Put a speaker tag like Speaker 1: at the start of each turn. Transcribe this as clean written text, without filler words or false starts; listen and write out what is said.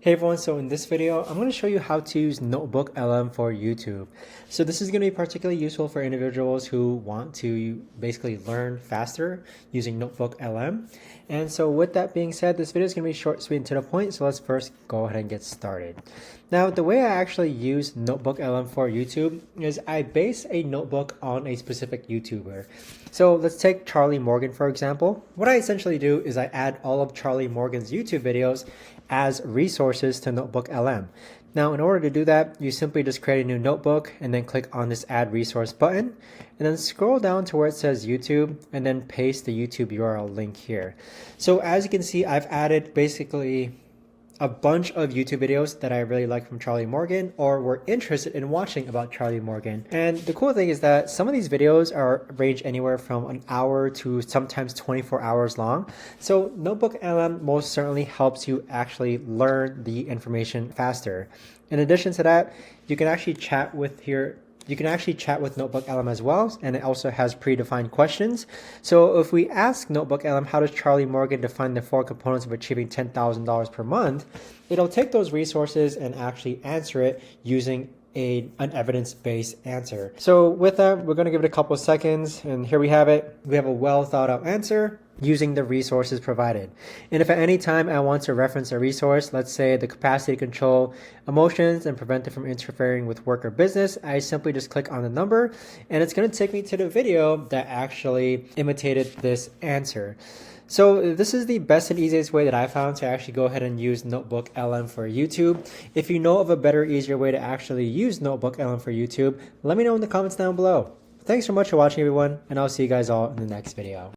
Speaker 1: Hey everyone, so in this video, I'm going to show you how to use NotebookLM for YouTube. So this is going to be particularly useful for individuals who want to basically learn faster using NotebookLM. And so with that being said, this video is going to be short, sweet, and to the point. So let's first go ahead and get started. Now, the way I actually use NotebookLM for YouTube is I base a notebook on a specific YouTuber. So let's take Charlie Morgan, for example. What I essentially do is I add all of Charlie Morgan's YouTube videos as resources to NotebookLM. Now, in order to do that, you simply just create a new notebook and then click on this Add Resource button, and then scroll down to where it says YouTube, and then paste the YouTube URL link here. So as you can see, I've added basically a bunch of YouTube videos that I really like from Charlie Morgan or were interested in watching about Charlie Morgan. And the cool thing is that some of these videos range anywhere from an hour to sometimes 24 hours long. So NotebookLM most certainly helps you actually learn the information faster. In addition to that, you can actually chat with NotebookLM as well, and it also has predefined questions. So if we ask NotebookLM, how does Charlie Morgan define the 4 components of achieving $10,000 per month, it'll take those resources and actually answer it using an evidence-based answer. So with that, we're going to give it a couple of seconds, and here we have it. We have a well thought out answer using the resources provided. And if at any time I want to reference a resource, let's say the capacity to control emotions and prevent it from interfering with work or business, I simply just click on the number, and it's going to take me to the video that actually imitated this answer. So this is the best and easiest way that I found to actually go ahead and use NotebookLM for YouTube. If you know of a better, easier way to actually use NotebookLM for YouTube, let me know in the comments down below. Thanks so much for watching, everyone, and I'll see you guys all in the next video.